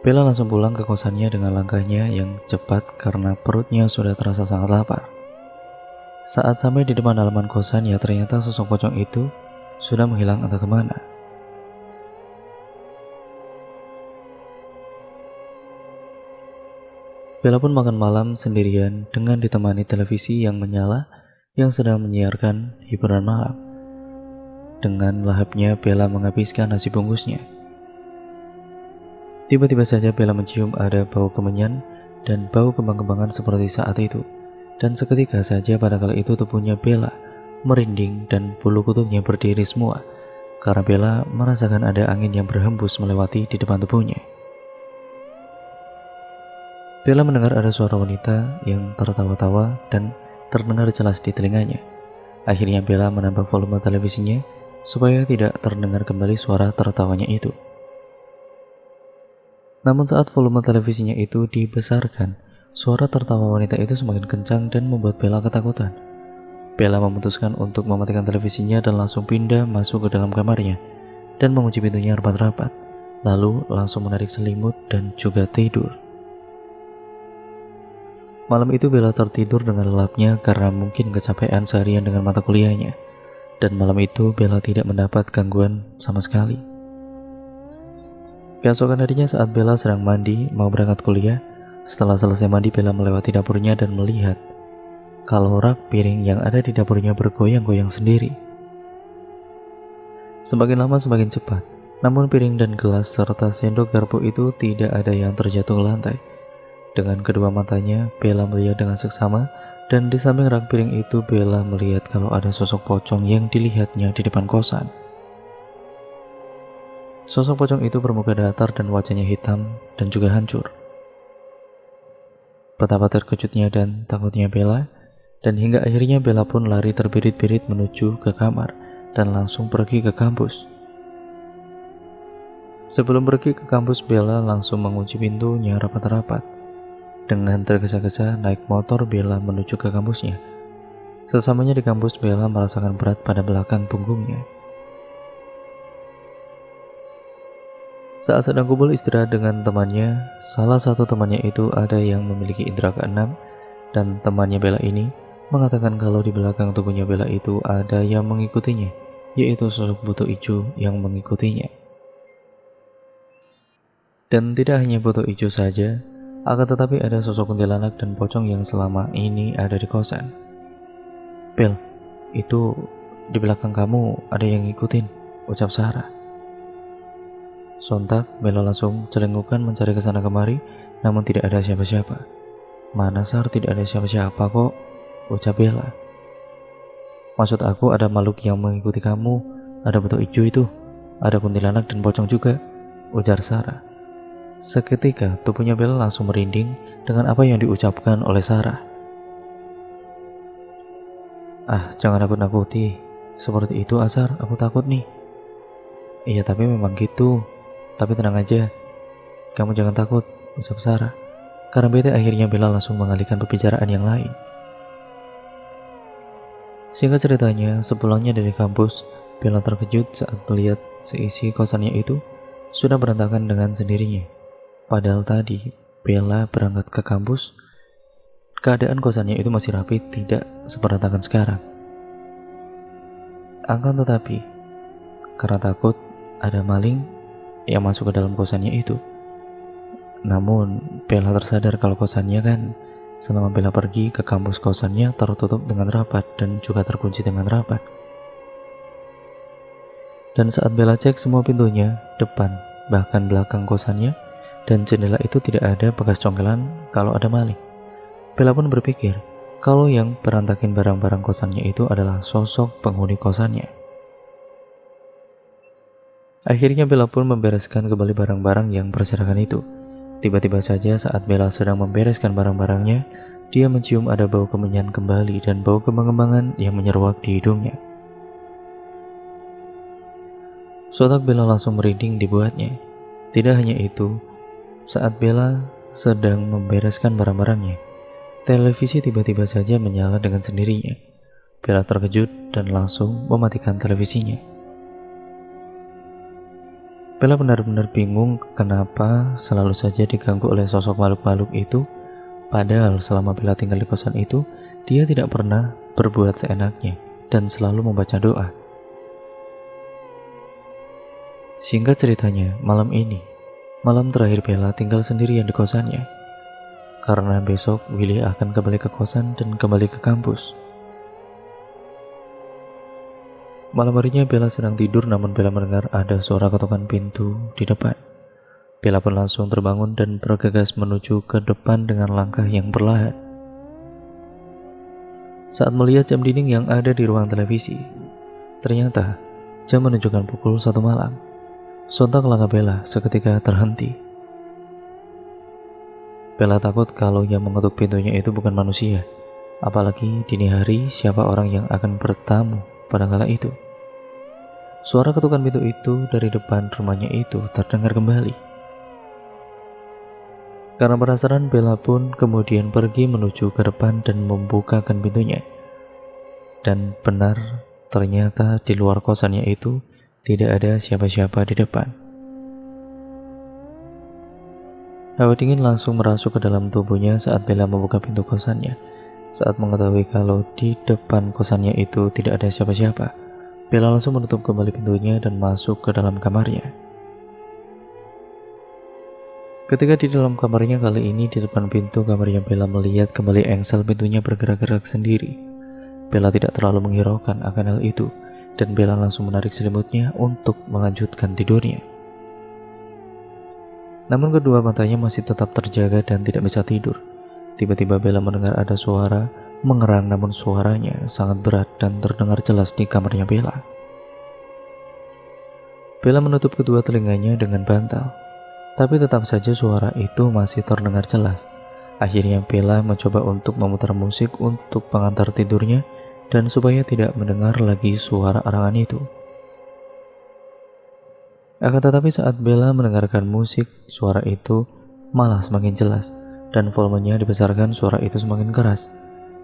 Bella langsung pulang ke kosannya dengan langkahnya yang cepat karena perutnya sudah terasa sangat lapar. Saat sampai di depan halaman kosannya, ternyata sosok pocong itu sudah menghilang entah kemana. Bella pun makan malam sendirian dengan ditemani televisi yang menyala yang sedang menyiarkan hiburan malam. Dengan lahapnya Bella menghabiskan nasi bungkusnya. Tiba-tiba saja Bella mencium ada bau kemenyan dan bau kembang-kembangan seperti saat itu. Dan seketika saja pada kali itu tubuhnya Bella merinding dan bulu kuduknya berdiri semua karena Bella merasakan ada angin yang berhembus melewati di depan tubuhnya. Bella mendengar ada suara wanita yang tertawa-tawa dan terdengar jelas di telinganya. Akhirnya Bella menambah volume televisinya supaya tidak terdengar kembali suara tertawanya itu. Namun saat volume televisinya itu dibesarkan, suara tertawa wanita itu semakin kencang dan membuat Bella ketakutan. Bella memutuskan untuk mematikan televisinya dan langsung pindah masuk ke dalam kamarnya dan mengunci pintunya rapat-rapat, lalu langsung menarik selimut dan juga tidur. Malam itu Bella tertidur dengan lelapnya karena mungkin kecapean seharian dengan mata kuliahnya, dan malam itu Bella tidak mendapat gangguan sama sekali. Keesokan harinya saat Bella sedang mandi mau berangkat kuliah, setelah selesai mandi Bella melewati dapurnya dan melihat kalau rak piring yang ada di dapurnya bergoyang-goyang sendiri. Semakin lama semakin cepat, namun piring dan gelas serta sendok garpu itu tidak ada yang terjatuh ke lantai. Dengan kedua matanya, Bella melihat dengan seksama, dan di samping rak piring itu Bella melihat kalau ada sosok pocong yang dilihatnya di depan kosan. Sosok pocong itu bermuka datar dan wajahnya hitam dan juga hancur. Betapa terkejutnya dan takutnya Bella, dan hingga akhirnya Bella pun lari terbirit-birit menuju ke kamar dan langsung pergi ke kampus. Sebelum pergi ke kampus, Bella langsung mengunci pintunya rapat-rapat. Dengan tergesa-gesa naik motor, Bella menuju ke kampusnya. Sesamanya di kampus, Bella merasakan berat pada belakang punggungnya. Saat sedang kumpul istirahat dengan temannya, salah satu temannya itu ada yang memiliki indera keenam, dan temannya Bella ini mengatakan kalau di belakang tubuhnya Bella itu ada yang mengikutinya, yaitu sosok buto ijo yang mengikutinya. Dan tidak hanya buto ijo saja, akan tetapi ada sosok kuntilanak dan pocong yang selama ini ada di kosan. "Bel, itu di belakang kamu ada yang ngikutin," ucap Sarah. Sontak Bella langsung celengukan mencari kesana kemari, namun tidak ada siapa-siapa. "Mana Sar, tidak ada siapa-siapa kok," ucap Bella. "Maksud aku ada makhluk yang mengikuti kamu, ada bentuk hijau itu, ada kuntilanak dan pocong juga," ujar Sarah. Seketika tubuhnya Bella langsung merinding dengan apa yang diucapkan oleh Sarah. "Ah, jangan nakut-nakuti. Seperti itu Asar, aku takut nih." "Iya, tapi memang gitu. Tapi tenang aja. Kamu jangan takut," ucap Sarah. Karena bete akhirnya Bella langsung mengalihkan pembicaraan yang lain. Singkat ceritanya, sepulangnya dari kampus, Bella terkejut saat melihat seisi kosannya itu sudah berantakan dengan sendirinya. Padahal tadi Bella berangkat ke kampus, keadaan kosannya itu masih rapi, tidak seberantakan sekarang. Akan tetapi, karena takut ada maling yang masuk ke dalam kosannya itu. Namun, Bella tersadar kalau kosannya kan selama Bella pergi ke kampus kosannya tertutup dengan rapat dan juga terkunci dengan rapat. Dan saat Bella cek semua pintunya, depan, bahkan belakang kosannya, dan jendela itu tidak ada bekas congkelan kalau ada maling. Bella pun berpikir kalau yang berantakin barang-barang kosannya itu adalah sosok penghuni kosannya. Akhirnya Bella pun membereskan kembali barang-barang yang berserakan itu. Tiba-tiba saja saat Bella sedang membereskan barang-barangnya, dia mencium ada bau kemenyan kembali dan bau kembang-kembangan yang menyeruak di hidungnya. Sontak Bella langsung merinding dibuatnya. Tidak hanya itu, saat Bella sedang membereskan barang-barangnya, televisi tiba-tiba saja menyala dengan sendirinya. Bella terkejut dan langsung mematikan televisinya. Bella benar-benar bingung kenapa selalu saja diganggu oleh sosok makhluk-makhluk itu, padahal selama Bella tinggal di kosan itu, dia tidak pernah berbuat seenaknya dan selalu membaca doa. Singkat ceritanya, malam ini, malam terakhir Bella tinggal sendirian di kosannya. Karena besok Willy akan kembali ke kosan dan kembali ke kampus. Malam harinya Bella sedang tidur, namun Bella mendengar ada suara ketukan pintu di depan. Bella pun langsung terbangun dan bergegas menuju ke depan dengan langkah yang perlahan. saat melihat jam dinding yang ada di ruang televisi. Ternyata jam menunjukkan pukul 1 malam. Sontak langkah Bella seketika terhenti. Bella takut kalau yang mengetuk pintunya itu bukan manusia. Apalagi dini hari siapa orang yang akan bertamu pada kala itu. Suara ketukan pintu itu dari depan rumahnya itu terdengar kembali. Karena penasaran, Bella pun kemudian pergi menuju ke depan dan membukakan pintunya. Dan benar, ternyata di luar kosannya itu tidak ada siapa-siapa di depan. Hawa dingin langsung merasuk ke dalam tubuhnya saat Bella membuka pintu kosannya. Saat mengetahui kalau di depan kosannya itu tidak ada siapa-siapa, Bella langsung menutup kembali pintunya dan masuk ke dalam kamarnya. Ketika di dalam kamarnya kali ini, di depan pintu kamarnya Bella melihat kembali engsel pintunya bergerak-gerak sendiri. Bella tidak terlalu menghiraukan akan hal itu, dan Bella langsung menarik selimutnya untuk melanjutkan tidurnya. Namun kedua matanya masih tetap terjaga dan tidak bisa tidur. Tiba-tiba Bella mendengar ada suara mengerang, namun suaranya sangat berat dan terdengar jelas di kamarnya Bella. Bella menutup kedua telinganya dengan bantal, tapi tetap saja suara itu masih terdengar jelas. Akhirnya Bella mencoba untuk memutar musik untuk pengantar tidurnya dan supaya tidak mendengar lagi suara arangan itu. Akan tetapi saat Bella mendengarkan musik, suara itu malah semakin jelas dan volumenya dibesarkan, suara itu semakin keras.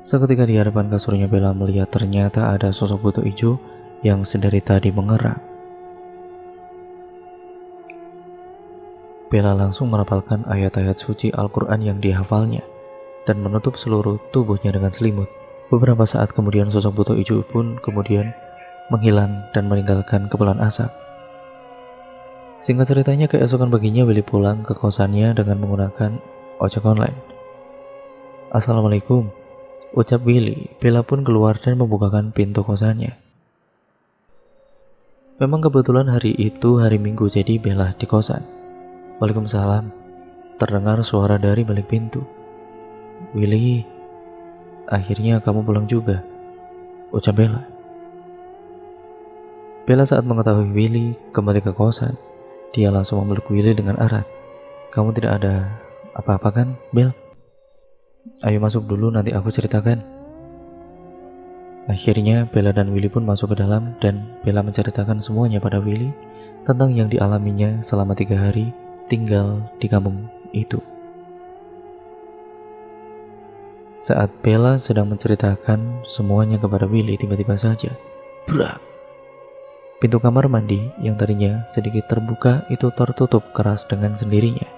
Seketika di hadapan kasurnya Bella melihat ternyata ada sosok buto hijau yang sedari tadi mengerang. Bella langsung merapalkan ayat-ayat suci Al-Quran yang dihafalnya dan menutup seluruh tubuhnya dengan selimut. Beberapa saat kemudian sosok buto hijau pun kemudian menghilang dan meninggalkan kepulan asap. Singkat ceritanya, keesokan paginya Willy pulang ke kosannya dengan menggunakan ojek online. "Assalamualaikum," ucap Willy. Bella pun keluar dan membukakan pintu kosannya. Memang kebetulan hari itu hari Minggu, jadi Bella di kosan. "Waalaikumsalam," terdengar suara dari balik pintu. "Willy, akhirnya kamu pulang juga," ucap Bella. Bella saat mengetahui Willy kembali ke kosan, dia langsung memeluk Willy dengan erat. "Kamu tidak ada apa-apa kan, Bel? Ayo masuk dulu, nanti aku ceritakan." Akhirnya Bella dan Willy pun masuk ke dalam dan Bella menceritakan semuanya pada Willy tentang yang dialaminya selama 3 hari tinggal di kampung itu. Saat Bella sedang menceritakan semuanya kepada Willy, tiba-tiba saja brak! Pintu kamar mandi yang tadinya sedikit terbuka itu tertutup keras dengan sendirinya.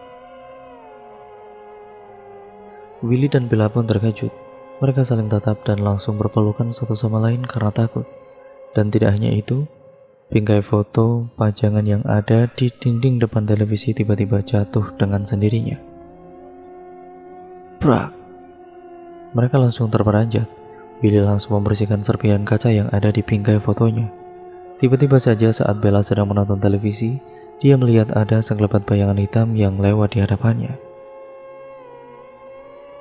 Willy dan Bella pun terkejut. Mereka saling tatap dan langsung berpelukan satu sama lain karena takut. Dan tidak hanya itu, bingkai foto pajangan yang ada di dinding depan televisi tiba-tiba jatuh dengan sendirinya. Brak! Mereka langsung terperanjat. Willy langsung membersihkan serpihan kaca yang ada di bingkai fotonya. Tiba-tiba saja saat Bella sedang menonton televisi, dia melihat ada sekelebat bayangan hitam yang lewat di hadapannya.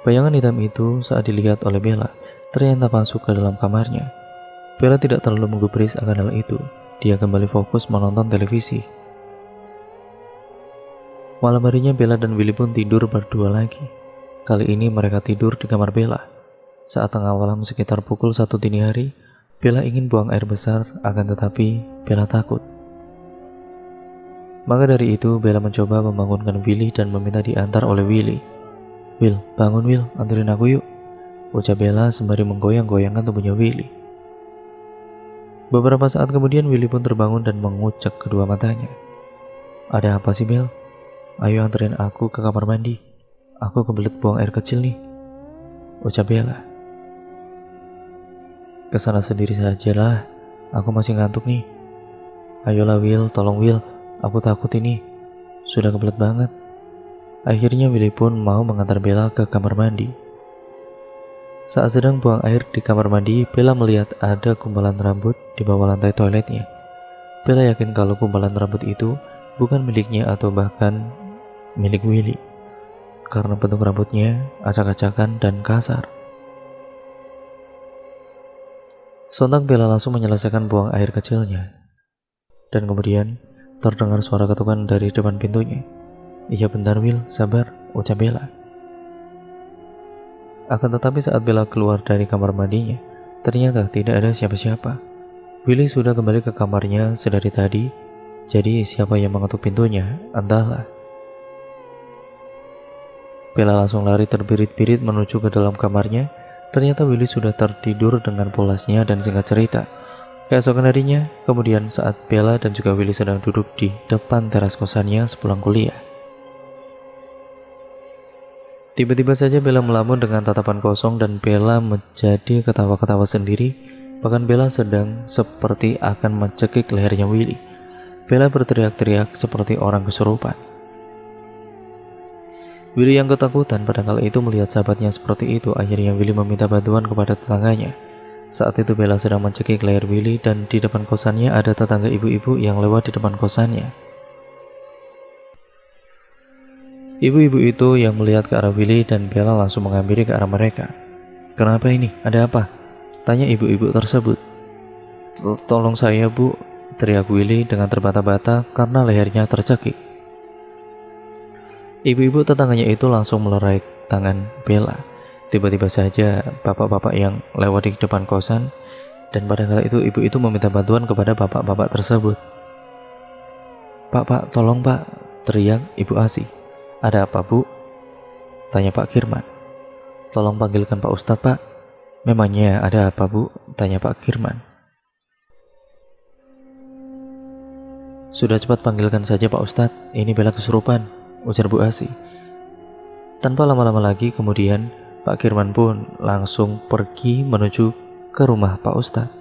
Bayangan hitam itu saat dilihat oleh Bella, ternyata masuk ke dalam kamarnya. Bella tidak terlalu menggubris akan hal itu. Dia kembali fokus menonton televisi. Malam harinya Bella dan Willy pun tidur berdua lagi. Kali ini mereka tidur di kamar Bella. Saat tengah malam sekitar pukul 1 dini hari, Bella ingin buang air besar, akan tetapi Bella takut. Maka dari itu Bella mencoba membangunkan Willy dan meminta diantar oleh Willy. "Will, bangun Will, anterin aku yuk," ucap Bella sembari menggoyang-goyangkan tubuhnya Willy. Beberapa saat kemudian Willy pun terbangun dan mengucek kedua matanya. "Ada apa sih Bel? Ayo anterin aku ke kamar mandi. Aku kebelet buang air kecil nih," ucap Bella. "Kesana sendiri sajalah, aku masih ngantuk nih." "Ayolah Will, tolong Will, aku takut ini, sudah kebelet banget." Akhirnya Willy pun mau mengantar Bella ke kamar mandi. Saat sedang buang air di kamar mandi, Bella melihat ada gumpalan rambut di bawah lantai toiletnya. Bella yakin kalau gumpalan rambut itu bukan miliknya atau bahkan milik Willy, karena bentuk rambutnya acak-acakan dan kasar. Sontak Bella langsung menyelesaikan buang air kecilnya. Dan kemudian terdengar suara ketukan dari depan pintunya. "Iya bentar Will, sabar," ucap Bella. Akan tetapi saat Bella keluar dari kamar mandinya, ternyata tidak ada siapa-siapa. Willy sudah kembali ke kamarnya sedari tadi, jadi siapa yang mengetuk pintunya, entahlah. Bella langsung lari terbirit-birit menuju ke dalam kamarnya. Ternyata Willy sudah tertidur dengan pulasnya dan singkat cerita. Keesokan harinya, kemudian saat Bella dan juga Willy sedang duduk di depan teras kosannya sepulang kuliah. Tiba-tiba saja Bella melamun dengan tatapan kosong dan Bella menjadi ketawa-ketawa sendiri. Bahkan Bella sedang seperti akan mencekik lehernya Willy. Bella berteriak-teriak seperti orang kesurupan. Willy yang ketakutan pada kali itu melihat sahabatnya seperti itu. Akhirnya Willy meminta bantuan kepada tetangganya. Saat itu Bella sedang mencekik leher Willy dan di depan kosannya ada tetangga ibu-ibu yang lewat di depan kosannya. Ibu-ibu itu yang melihat ke arah Willy dan Bella langsung menghampiri ke arah mereka. "Kenapa ini? Ada apa?" tanya ibu-ibu tersebut. Tolong saya Bu," teriak Willy dengan terbata-bata karena lehernya tercekik. Ibu-ibu tetangganya itu langsung melerai tangan Bella. Tiba-tiba saja bapak-bapak yang lewat di depan kosan, dan pada kala itu ibu itu meminta bantuan kepada bapak-bapak tersebut. Pak, tolong Pak," teriak Ibu Asih. "Ada apa Bu?" tanya Pak Kirman. "Tolong panggilkan Pak Ustadz Pak." "Memangnya ada apa Bu?" tanya Pak Kirman. "Sudah cepat panggilkan saja Pak Ustadz, ini Bella kesurupan," ujar Bu Asih. Tanpa lama-lama lagi kemudian Pak Kirman pun langsung pergi menuju ke rumah Pak Ustadz.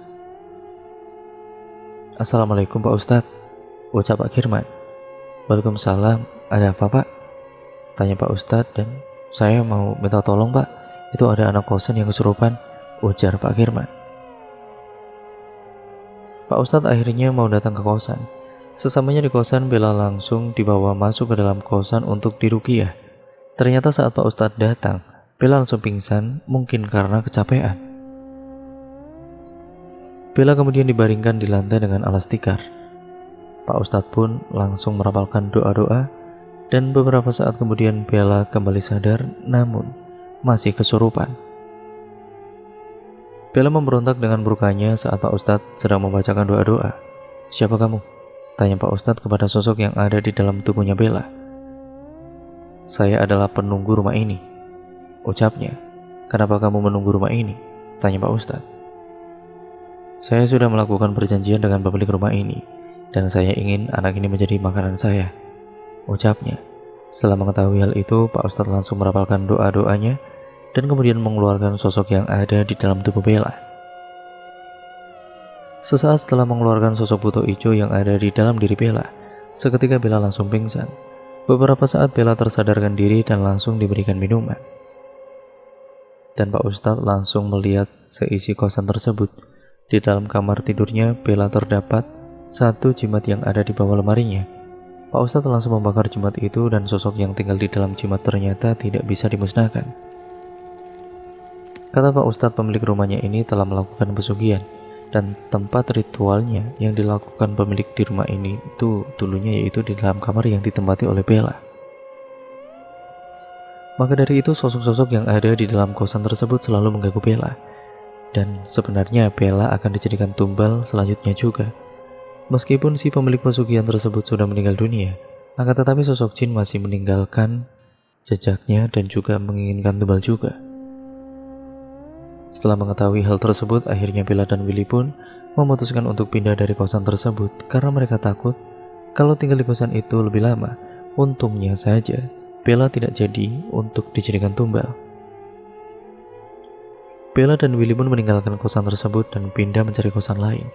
"Assalamualaikum Pak Ustadz," ucap Pak Kirman. "Waalaikumsalam, ada apa Pak?" tanya Pak Ustadz. "Dan saya mau minta tolong Pak, itu ada anak kosan yang kesurupan," ujar Pak Kirman. Pak Ustadz akhirnya mau datang ke kosan. Sesamanya di kosan, Bella langsung dibawa masuk ke dalam kosan untuk diruqyah. Ternyata saat Pak Ustadz datang, Bella langsung pingsan, mungkin karena kecapean. Bella kemudian dibaringkan di lantai dengan alas tikar. Pak Ustadz pun langsung merapalkan doa-doa, dan beberapa saat kemudian Bella kembali sadar, namun masih kesurupan. Bella memberontak dengan murkanya saat Pak Ustadz sedang membacakan doa-doa. "Siapa kamu?" tanya Pak Ustadz kepada sosok yang ada di dalam tubuhnya Bella. "Saya adalah penunggu rumah ini," ucapnya. "Kenapa kamu menunggu rumah ini?" tanya Pak Ustadz. "Saya sudah melakukan perjanjian dengan pemilik rumah ini, dan saya ingin anak ini menjadi makanan saya," ucapnya. Setelah mengetahui hal itu, Pak Ustadz langsung merapalkan doa-doanya dan kemudian mengeluarkan sosok yang ada di dalam tubuh Bella. Sesaat setelah mengeluarkan sosok buto ijo yang ada di dalam diri Bella, seketika Bella langsung pingsan. Beberapa saat Bella tersadarkan diri dan langsung diberikan minuman. Dan Pak Ustadz langsung melihat seisi kosan tersebut. Di dalam kamar tidurnya Bella terdapat satu jimat yang ada di bawah lemarinya. Pak Ustadz langsung membakar jimat itu dan sosok yang tinggal di dalam jimat ternyata tidak bisa dimusnahkan. Kata Pak Ustadz, pemilik rumahnya ini telah melakukan pesugihan. Dan tempat ritualnya yang dilakukan pemilik di rumah ini itu dulunya yaitu di dalam kamar yang ditempati oleh Bella. Maka dari itu sosok-sosok yang ada di dalam kosan tersebut selalu mengganggu Bella. Dan sebenarnya Bella akan dijadikan tumbal selanjutnya juga. Meskipun si pemilik pesugihan tersebut sudah meninggal dunia, akan tetapi sosok jin masih meninggalkan jejaknya dan juga menginginkan tumbal juga. Setelah mengetahui hal tersebut, akhirnya Bella dan Willy pun memutuskan untuk pindah dari kosan tersebut karena mereka takut kalau tinggal di kosan itu lebih lama. Untungnya saja, Bella tidak jadi untuk dijadikan tumbal. Bella dan Willy pun meninggalkan kosan tersebut dan pindah mencari kosan lain.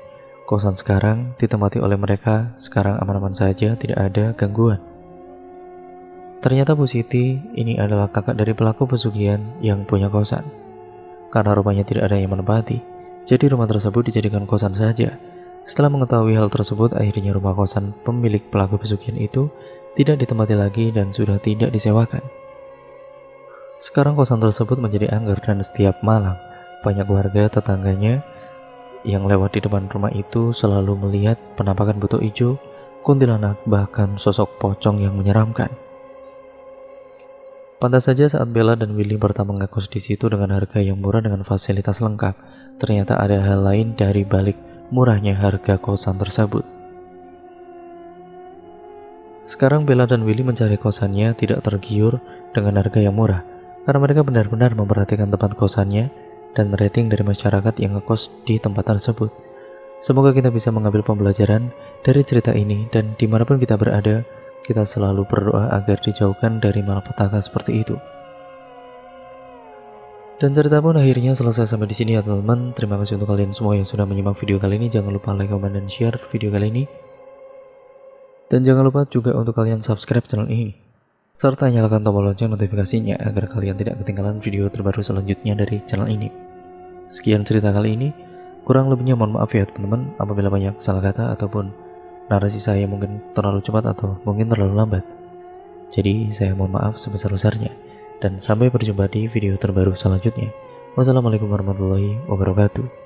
Kosan sekarang ditempati oleh mereka sekarang aman-aman saja, tidak ada gangguan. Ternyata Bu Siti ini adalah kakak dari pelaku pesugihan yang punya kosan. Karena rumahnya tidak ada yang menempati, jadi rumah tersebut dijadikan kosan saja. Setelah mengetahui hal tersebut, akhirnya rumah kosan pemilik pelaku pesugihan itu tidak ditempati lagi dan sudah tidak disewakan. Sekarang kosan tersebut menjadi angker dan setiap malam banyak warga tetangganya yang lewat di depan rumah itu selalu melihat penampakan buto ijo, kuntilanak, bahkan sosok pocong yang menyeramkan. Pantas saja saat Bella dan Willy pertama ngekos di situ dengan harga yang murah dengan fasilitas lengkap, ternyata ada hal lain dari balik murahnya harga kosan tersebut. Sekarang Bella dan Willy mencari kosannya tidak tergiur dengan harga yang murah, karena mereka benar-benar memperhatikan tempat kosannya dan rating dari masyarakat yang ngekos di tempat tersebut. Semoga kita bisa mengambil pembelajaran dari cerita ini, dan dimanapun kita berada, kita selalu berdoa agar dijauhkan dari malapetaka seperti itu. Dan cerita pun akhirnya selesai sampai di sini ya teman-teman. Terima kasih untuk kalian semua yang sudah menyimak video kali ini. Jangan lupa like, comment, dan share video kali ini. Dan jangan lupa juga untuk kalian subscribe channel ini, serta nyalakan tombol lonceng notifikasinya agar kalian tidak ketinggalan video terbaru selanjutnya dari channel ini. Sekian cerita kali ini, kurang lebihnya mohon maaf ya teman-teman apabila banyak salah kata ataupun narasi saya mungkin terlalu cepat atau mungkin terlalu lambat. Jadi saya mohon maaf sebesar-besarnya, dan sampai berjumpa di video terbaru selanjutnya. Wassalamualaikum warahmatullahi wabarakatuh.